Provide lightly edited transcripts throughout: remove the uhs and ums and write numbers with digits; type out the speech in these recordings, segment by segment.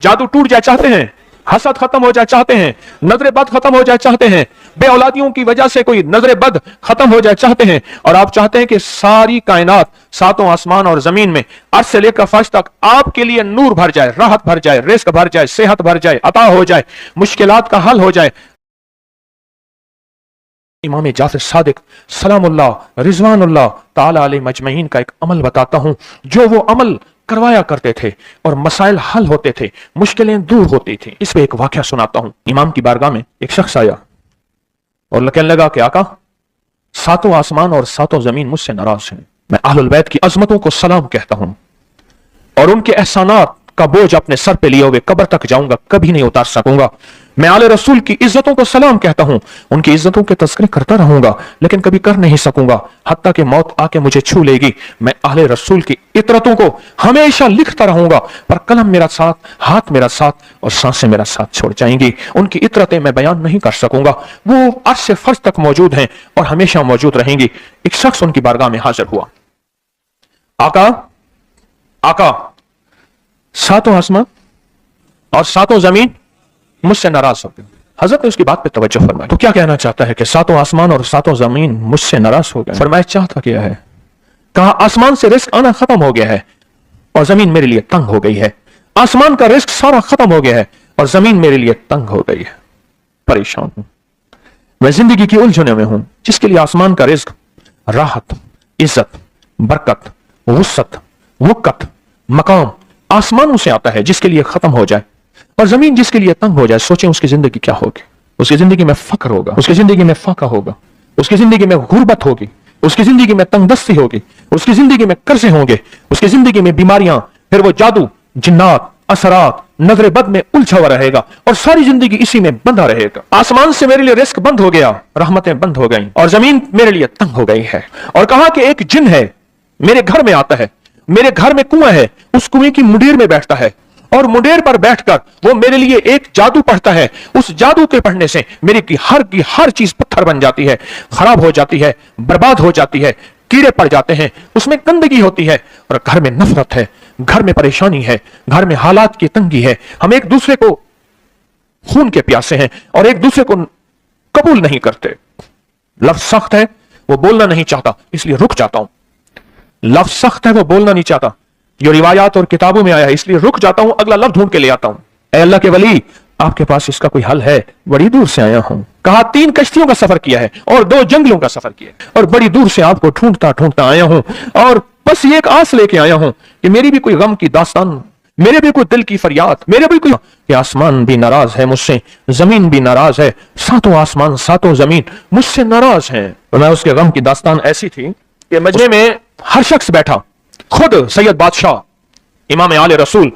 जादू टूट जाए चाहते हैं, हसद खत्म हो जाए चाहते हैं, नजर बद खत्म हो जाए चाहते हैं, बे औलादियों की वजह से कोई नजर बद खत्म हो जाए चाहते हैं, और आप चाहते हैं कि सारी कायनात, सातों आसमान और जमीन में अर्श से लेकर फर्श तक आपके लिए नूर भर जाए, राहत भर जाए, रिस्क भर जाए, सेहत भर जाए, अता हो जाए, मुश्किलात का हल हो जाए। इमाम जाफर सादिक सलामुल्लाह रिजवानुल्लाह ताला अलैहि मजमईन का एक अमल बताता हूं, जो वो अमल करवाया करते थे और मसाइल हल होते थे, मुश्किलें दूर होती थी। इस पे एक वाकया सुनाता हूं। इमाम की बारगाह में एक शख्स आया और कहने लगा कि आका, सातों आसमान और सातों जमीन मुझसे नाराज हैं। मैं अहलुल बैत की अजमतों को सलाम कहता हूं और उनके एहसानात का बोझ अपने सर पे लिए हुए कब्र तक जाऊंगा, कभी नहीं उतार सकूंगा। मैं आले रसूल की इज्जतों को सलाम कहता हूं, उनकी इज्जतों के तज़किरे करता रहूंगा, लेकिन कभी कर नहीं सकूंगा, हत्ता कि मौत आके मुझे छू लेगी। मैं आले रसूल की इतरतों को हमेशा लिखता रहूंगा, पर कलम मेरा साथ, हाथ मेरा साथ और सांसें मेरा साथ छोड़ जाएंगी। उनकी इतरतें मैं बयान नहीं कर सकूंगा, वो अर्श से फर्श तक मौजूद हैं और हमेशा मौजूद रहेंगी। एक शख्स उनकी बारगाह में हाजिर हुआ। आका, आका, सातों आसमान और सातों जमीन मुझसे नाराज हो गए। हजरत ने उसकी बात पे तवज्जो फरमाई। तो क्या कहना चाहता है कि सातों आसमान और सातों जमीन मुझसे नाराज हो गए? फरमाया चाहता क्या है? कहा आसमान से रिस्क आना खत्म हो गया है और जमीन मेरे लिए तंग हो गई है। आसमान का रिस्क सारा खत्म हो गया है और जमीन मेरे लिए तंग हो गई है। परेशान हूं, मैं जिंदगी की उलझनों में हूं। जिसके लिए आसमान का रिस्क राहत, इज्जत, बरकत, वुसअत, वक़्त, मकाम आसमानों से आता है, जिसके लिए खत्म हो जाए, और जमीन जिसके लिए तंग हो जाए, सोचें उसकी जिंदगी क्या होगी। उसकी जिंदगी में फक्र होगा, उसकी जिंदगी में फाका होगा, उसकी जिंदगी में गुर्बत होगी, उसकी जिंदगी में तंगदस्ती होगी, उसकी जिंदगी में कर्जे होंगे, उसकी जिंदगी में बीमारियां, फिर वो जादू, जिन्नात, असरात, नजर बद में उलझा हुआ रहेगा और सारी जिंदगी इसी में बंधा रहेगा। आसमान से मेरे लिए रिस्क बंद हो गया, रहमतें बंद हो गई और जमीन मेरे लिए तंग हो गई है। और कहा कि एक जिन है, मेरे घर में आता है, मेरे घर में कुआं है, उस कुएं की मुंडेर में बैठता है और मुंडेर पर बैठकर वो मेरे लिए एक जादू पढ़ता है। उस जादू के पढ़ने से मेरी की हर चीज पत्थर बन जाती है, खराब हो जाती है, बर्बाद हो जाती है, कीड़े पड़ जाते हैं, उसमें गंदगी होती है और घर में नफरत है, घर में परेशानी है, घर में हालात की तंगी है। हम एक दूसरे को खून के प्यासे हैं और एक दूसरे को कबूल नहीं करते। लफ्ज सख्त है, वो बोलना नहीं चाहता, इसलिए रुक जाता हूं। लफ्ज सख्त है, वो बोलना नहीं चाहता, जो रिवायात और किताबों में आया है, इसलिए रुक जाता हूं, अगला लफ्ज ढूंढ के ले आता हूं। ऐ अल्लाह के वली, आपके पास इसका कोई हल है? बड़ी दूर से आया हूं। कहा 3 कश्तियों का सफर किया है और 2 जंगलों का सफर किया है और बड़ी दूर से आपको ढूंढता ढूंढता आया हूं और बस ये एक आस लेके आया हूं कि मेरी भी कोई गम की दास्तान, मेरे भी कोई दिल की फरियाद, मेरे भी कोई कि आसमान भी नाराज है मुझसे, जमीन भी नाराज है, सातों आसमान सातों जमीन मुझसे नाराज है। तो मैं उसके गम की दास्तान ऐसी थी कि मजमे में हर शख्स बैठा, खुद सैयद बादशाह इमाम आले रसूल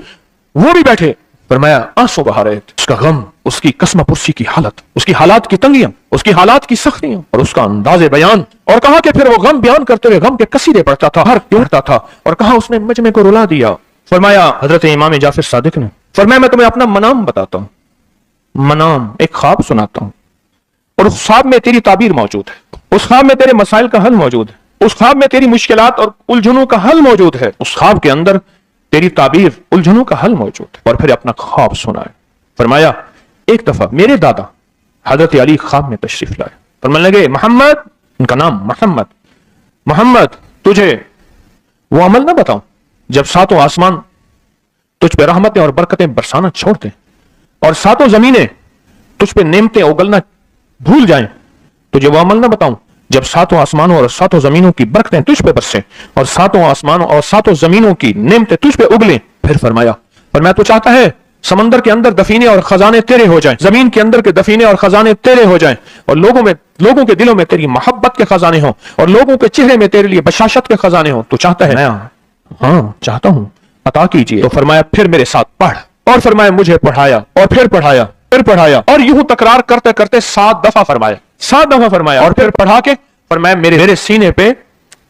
वो भी बैठे, फरमाया आंसू बहा रहे थे। उसका गम, उसकी कसम पुरसी की हालत, उसकी हालात की तंगियां, उसकी हालात की सख्तियां और उसका अंदाजे बयान। और कहा कि फिर वो गम बयान करते हुए गम के कसीदे पढ़ता था, हर पढ़ता था और कहा उसने मजमे को रुला दिया। फरमाया हजरत इमाम जाफर सादिक ने, फरमाया मैं तुम्हें अपना मनाम बताता हूं, मनाम एक ख्वाब सुनाता हूं और उस ख्वाब में तेरी ताबीर मौजूद है, उस ख्वाब में तेरे मसाइल का हल मौजूद है, उस ख्वाब में तेरी मुश्किलात और उलझनों का हल मौजूद है, उस ख्वाब के अंदर तेरी ताबीर उलझनों का हल मौजूद है। और फिर अपना ख्वाब सुनाए। फरमाया एक दफा मेरे दादा हजरत अली ख्वाब में तशरीफ लाए, फरमाने लगे मोहम्मद, उनका नाम मोहम्मद, मोहम्मद तुझे वो अमल ना बताऊं जब सातों आसमान तुझ पे रहमतें और बरकतें बरसाना छोड़ दें और सातों जमीनें तुझ पे नेमतें उगलना भूल जाएं, तुझे वो अमल ना बताऊं जब सातों आसमानों और सातों जमीनों की बरकतें तुझ पे बरसें और सातों आसमानों और सातों जमीनों की नेमतें तुझ पे उगलें। फिर फरमाया तो चाहता है समंदर के अंदर दफीने और खजाने तेरे हो जाएं, जमीन के अंदर के दफीने और खजाने तेरे हो जाएं और लोगों के दिलों में तेरी मोहब्बत के खजाने हों और लोगों के चेहरे में तेरे लिए बशाशत के खजाने हों। तो चाहता है? हाँ चाहता हूं, अता कीजिए। तो फरमाया फिर मेरे साथ पढ़, और फरमाया मुझे पढ़ाया और फिर पढ़ाया, फिर पढ़ाया और यूं तकरार करते करते 7 दफा फरमाया, 7 दफा फरमाया और फिर पढ़ा के फरमाया मेरे सीने पे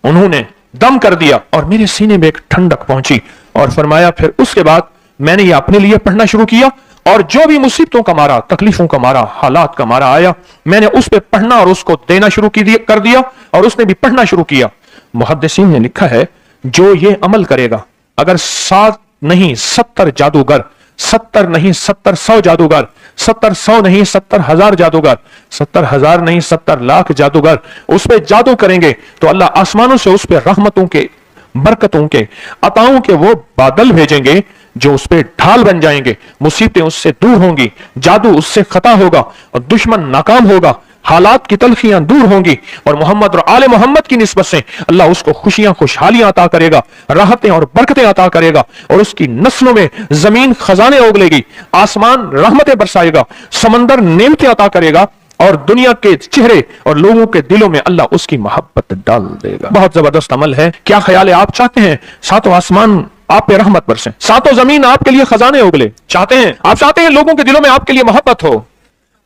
उन्होंने दम कर दिया और मेरे सीने में एक ठंडक पहुंची। और फरमाया फिर उसके बाद मैंने ये अपने लिए पढ़ना शुरू किया और जो भी मुसीबतों का मारा, तकलीफों का मारा, हालात का मारा आया, मैंने उस पे पढ़ना और उसको देना शुरू कर दिया और उसने भी पढ़ना शुरू किया। मुहद्दिसीन ने लिखा है जो ये अमल करेगा, अगर 7 नहीं 70 जादूगर 70 नहीं 70,100 जादूगर, 70,100 नहीं 70,000 जादूगर, 70,000 नहीं 70 लाख जादूगर उस पे जादू करेंगे तो अल्लाह आसमानों से उस पे रहमतों के, बरकतों के, अताओं के वो बादल भेजेंगे जो उस पे ढाल बन जाएंगे। मुसीबतें उससे दूर होंगी, जादू उससे खता होगा और दुश्मन नाकाम होगा, हालात की तलखियां दूर होंगी और मोहम्मद और आले मोहम्मद की निस्बत से अल्लाह उसको खुशियां, खुशहालियां अता करेगा, राहतें और बरकतें अता करेगा और उसकी नस्लों में जमीन खजाने उगलेगी, आसमान रहमतें बरसाएगा, समंदर नेमतें अता करेगा और दुनिया के चेहरे और लोगों के दिलों में अल्लाह उसकी मोहब्बत डाल देगा। बहुत जबरदस्त अमल है। क्या ख्याल है? आप चाहते हैं सातों आसमान आप पे रहमत बरसे, सातों जमीन आपके लिए खजाने उगले? चाहते हैं? आप चाहते हैं लोगों के दिलों में आपके लिए मोहब्बत हो,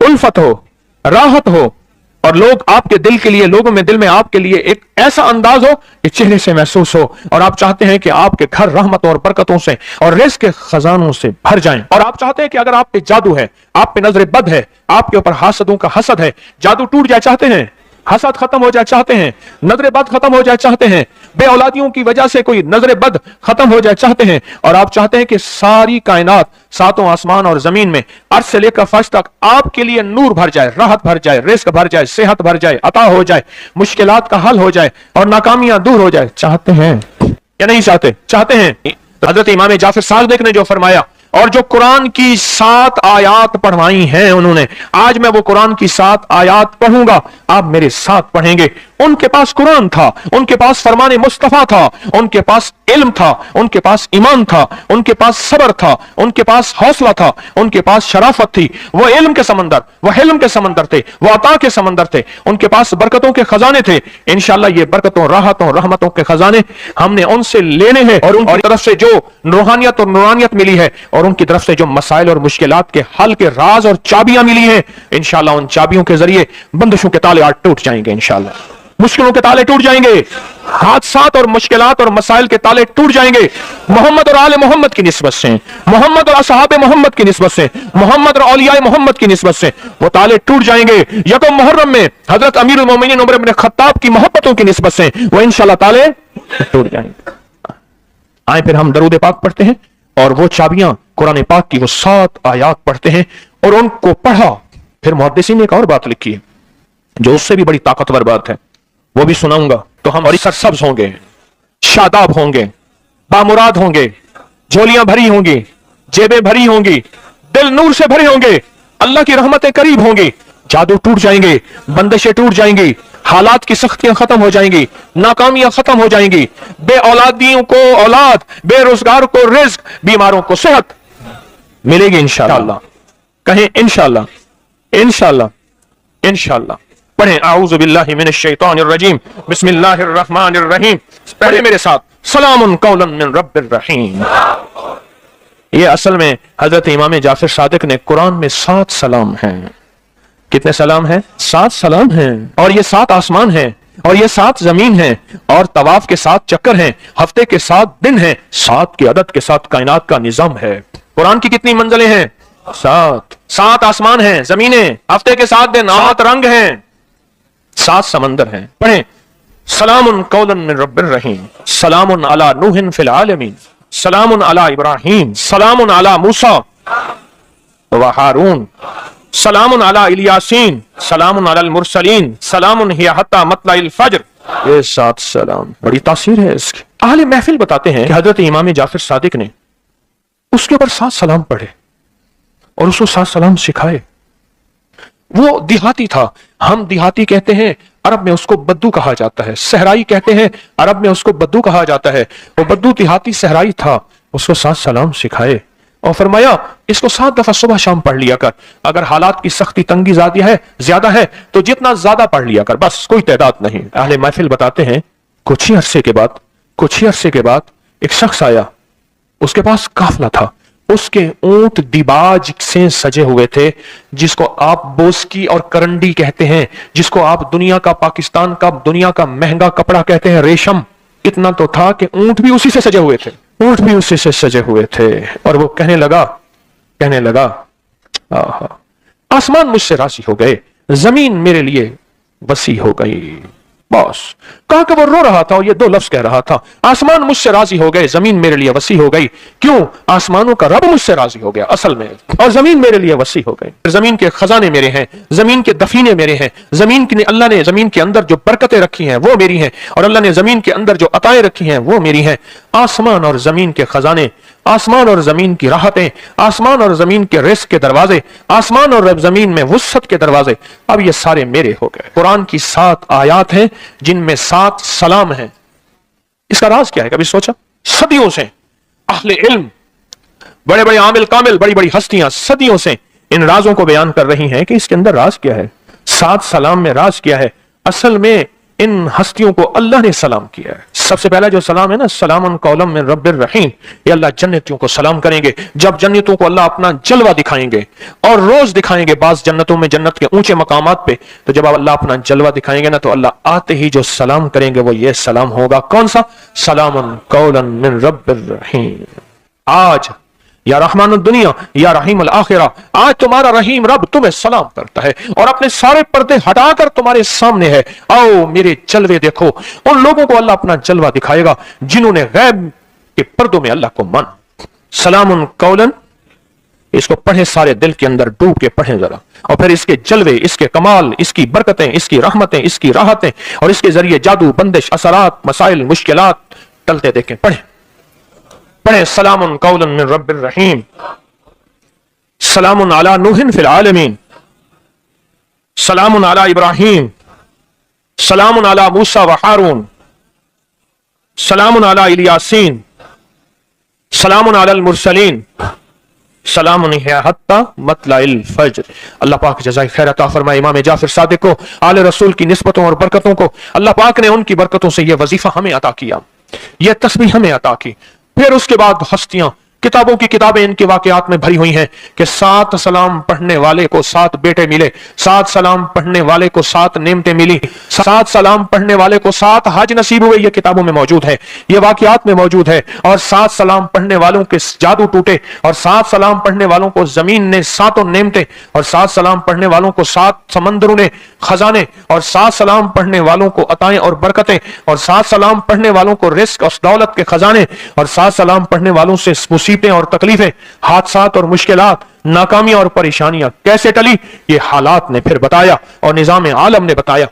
उल्फत हो, राहत हो और लोग आपके दिल के लिए, लोगों में दिल में आपके लिए एक ऐसा अंदाज हो कि चेहरे से महसूस हो और आप चाहते हैं कि आपके घर रहमतों और बरकतों से और रिज़्क़ के खजानों से भर जाएं और आप चाहते हैं कि अगर आप पे जादू है, आप पे नजर बद है, आपके ऊपर हासदों का हसद है, जादू टूट जाए चाहते हैं, हसद खत्म हो जाए चाहते हैं, नजर बद खत्म हो जाए चाहते हैं, बे औलादियों की वजह से कोई नजर बद खत्म हो जाए चाहते हैं और आप चाहते हैं कि सारी कायनात, सातों आसमान और जमीन में अर्श से लेकर फर्श तक आपके लिए नूर भर जाए, राहत भर जाए, रिज़्क़ भर जाए, सेहत भर जाए, अता हो जाए, मुश्किलात का हल हो जाए और नाकामियां दूर हो जाए, चाहते हैं या नहीं चाहते? चाहते हैं। हजरत इमाम जाफर सादिक ने जो फरमाया और जो कुरान की 7 आयात पढ़वाई हैं उन्होंने, आज मैं वो कुरान की 7 आयात पढ़ूंगा, आप मेरे साथ पढ़ेंगे। उनके पास कुरान था, उनके पास फरमान मुस्तफा था, उनके पास इल्म था, उनके पास ईमान था, उनके पास सब्र था, उनके पास हौसला था, उनके पास शराफत थी। वो इल्म के समंदर, वो हिल्म के समंदर थे, वो अता के समंदर थे, उनके पास बरकतों के खजाने थे। इंशाअल्लाह ये बरकतों, राहतों, रहमतों के खजाने हमने उनसे लेने हैं और उनकी तरफ से जो रूहानियत और नूरानियत मिली है और उनकी तरफ से जो मसाइल और मुश्किलात के हल के राज और चाबियां मिली हैं, इंशाअल्लाह उन चाबियों के जरिए बंदिशों के ताले आज टूट जाएंगे, इंशाअल्लाह मुश्किलों के ताले टूट जाएंगे, हादसात और मुश्किलात और मसाइल के ताले टूट जाएंगे। मोहम्मद और आले मोहम्मद की निस्बत से, मोहम्मद और असहाबे मोहम्मद की निस्बत से, मोहम्मद और औलियाए मोहम्मद की निस्बत से वो ताले टूट जाएंगे। यकम मुहर्रम में हजरत अमीरुल मोमिनीन उमर इब्न खत्ताब की मोहब्बतों की निस्बत से वो इंशाअल्लाह ताले टूट जाएंगे। आए फिर हम दरूद पाक पढ़ते हैं और वो चाबियां कुरान पाक की वो 7 आयात पढ़ते हैं और उनको पढ़ा। फिर मुहद्दिसीन ने एक और बात लिखी है जो उससे भी बड़ी ताकतवर बात है, वो भी सुनाऊंगा तो हम बड़ी सरसब्ज होंगे, शादाब होंगे, बामुराद होंगे, झोलियां भरी होंगी, जेबें भरी होंगी, दिल नूर से भरे होंगे, अल्लाह की रहमतें करीब होंगी, जादू टूट जाएंगे, बंदिशें टूट जाएंगी, हालात की सख्तियां खत्म हो जाएंगी, नाकामियां खत्म हो जाएंगी, बे औलादियों को औलाद, बेरोजगार को रिज़्क़, बीमारों को सेहत मिलेगी इंशाअल्लाह। कहें इंशाअल्लाह, इंशाअल्लाह, इंशाअल्लाह। पढ़ें आऊज़ु बिल्लाहि मिनश शैतानिर रजीम, बिस्मिल्लाहिर रहमानिर रहीम। पढ़े मेरे साथ, सलामुन कौलन मिन रब्बिर रहीम। ये असल में हजरत इमाम जाफर सादिक ने कुरान में 7 सलाम हैं। कितने सलाम हैं? 7 सलाम हैं और ये 7 आसमान हैं और ये 7 जमीन हैं और तवाफ के 7 चक्कर हैं, हफ्ते के 7 दिन हैं, 7 के अदद के साथ कायनात का निजाम है। कुरान की कितनी मंजिलें हैं? 7 आसमान हैं, जमीनें, हफ्ते के 7 दिन, 7 रंग हैं, 7 समंदर हैं। पढ़ें, सलामुन कौलन मिन रब्बिर रहीम, सलामुन अला नूहिन फिल आलमीन, सलामुन अला इब्राहीम, सलामुन अला मूसा व हारून, सलामुन अला इलियासीन, सलामुन अलल मुरसलीन, सलामुन हिया हत्ता मतलाइल फज्र। ये 7 सलाम, बड़ी तासीर है इसकी। अहले महफिल बताते हैं कि हजरत इमाम जाफर सादिक ने उसके ऊपर 7 सलाम पढ़े और उसको 7 सलाम सिखाए। वो देहाती था, हम देहाती कहते हैं, अरब में उसको बद्दू कहा जाता है, सहराई कहते हैं, अरब में उसको बद्दू कहा जाता है। वो बद्दू देहाती सहराई था, उसको 7 सलाम सिखाए और फरमाया इसको 7 दफा सुबह शाम पढ़ लिया कर। अगर हालात की सख्ती तंगी ज्यादा है तो जितना ज्यादा पढ़ लिया कर, बस कोई तादाद नहीं। अहले महफिल बताते हैं कुछ ही अरसे के बाद एक शख्स आया, उसके पास काफला था, उसके ऊंट दिबाज से सजे हुए थे, जिसको आप बोस्की और करंडी कहते हैं, जिसको आप दुनिया का, पाकिस्तान का दुनिया का महंगा कपड़ा कहते हैं, रेशम। इतना तो था कि ऊंट भी उसी से सजे हुए थे, ऊंट भी उसी से सजे हुए थे। और वो कहने लगा आहा, आसमान मुझसे राजी हो गए, जमीन मेरे लिए वसी हो गई। बॉस। कहा कि वो रो रहा था और ये दो लफ्ज कह रहा था, आसमान मुझसे राजी हो गए, जमीन मेरे लिए वसी हो गई। क्यों? आसमानों का रब मुझसे राजी हो गया असल में, और जमीन मेरे लिए वसी हो गई। जमीन के खजाने मेरे हैं, जमीन के दफीने मेरे हैं, जमीन की अल्लाह ने जमीन के अंदर जो बरकतें रखी हैं वो मेरी हैं, और अल्लाह ने जमीन के अंदर जो अताएं रखी हैं वो मेरी हैं। आसमान और जमीन के खजाने, आसमान और जमीन की राहतें, आसमान और जमीन के रिस्क के दरवाजे, आसमान और जमीन में वुसअत के दरवाजे, अब ये सारे मेरे हो गए। कुरान की 7 आयात हैं जिनमें 7 सलाम हैं। इसका राज क्या है? कभी सोचा? सदियों से अहले इल्म, बड़े बड़े आमिल कामिल, बड़ी बड़ी हस्तियां सदियों से इन राजों को बयान कर रही हैं कि इसके अंदर राज क्या है, 7 सलाम में राज क्या है। असल में इन हस्तियों को अल्लाह ने सलाम किया है। सबसे पहला जो सलाम है ना, सलामुन कौलम मिन रब्बिर रहीम, ये अल्लाह जन्नतियों को सलाम करेंगे जब जन्नतियों को अल्लाह अपना जलवा दिखाएंगे, और रोज दिखाएंगे। बाज जन्नतों में जन्नत के ऊंचे मकामात पे, तो जब अल्लाह अपना जलवा दिखाएंगे ना, तो अल्लाह आते ही जो सलाम करेंगे वो ये सलाम होगा। कौन सा? सलामुन कौलन मिन रब्बिर रहीम। आज या रहमान दुनिया या रहीम अल आखिरा, आज तुम्हारा रहीम रब तुम्हें सलाम करता है और अपने सारे पर्दे हटाकर तुम्हारे सामने है। आओ मेरे जलवे देखो। उन लोगों को अल्लाह अपना जलवा दिखाएगा जिन्होंने गैब के पर्दों में अल्लाह को माना। सलामुन कौलन, इसको पढ़े, सारे दिल के अंदर डूब के पढ़े जरा, और फिर इसके जलवे, इसके कमाल, इसकी बरकतें, इसकी रहमतें, इसकी राहतें, और इसके जरिए जादू, बंदिश, असरात, मसाइल, मुश्किलात टलते देखें। पढ़े पढ़े। सलामुन कौलन मिन रब्बिर रहीम, सलामुन अला नूहिन फिल आलमीन, सलामुन अला इब्राहीम, सलामुन अला मूसा व हारून, सलामुन अला इलियासीन, सलामुन अलल मुरसलीन, सलामुन हिया हत्ता मतलाइल फज्र। अल्लाह पाक जज़ाए खैर अता फरमाए इमाम जाफर सादिक को, आले रसूल की निस्बतों और बरकतों को। अल्लाह पाक ने उनकी बरकतों से यह वजीफा हमें अता किया, यह तस्बीह हमें अता की। फिर उसके बाद हस्तियां, किताबों की किताबें इनके वाकयात में भरी हुई हैं कि 7 सलाम पढ़ने वाले को 7 बेटे मिले, 7 सलाम पढ़ने वाले को 7 नेमतें मिली, 7 सलाम पढ़ने वाले को 7 हज नसीब हुए। ये किताबों में मौजूद है, ये वाकयात में मौजूद है। और 7 सलाम पढ़ने वालों के जादू टूटे, और 7 सलाम पढ़ने वालों को जमीन ने 7 नेमतें, और 7 सलाम पढ़ने वालों को 7 समंदरों ने खजाने, और 7 सलाम पढ़ने वालों को अताएं और बरकतें, और 7 सलाम पढ़ने वालों को रिस्क और दौलत के खजाने, और 7 सलाम पढ़ने वालों से मुसीबतें और तकलीफें, हादसात और मुश्किलात, नाकामियां और परेशानियां कैसे टली, ये हालात ने फिर बताया और निजाम आलम ने बताया।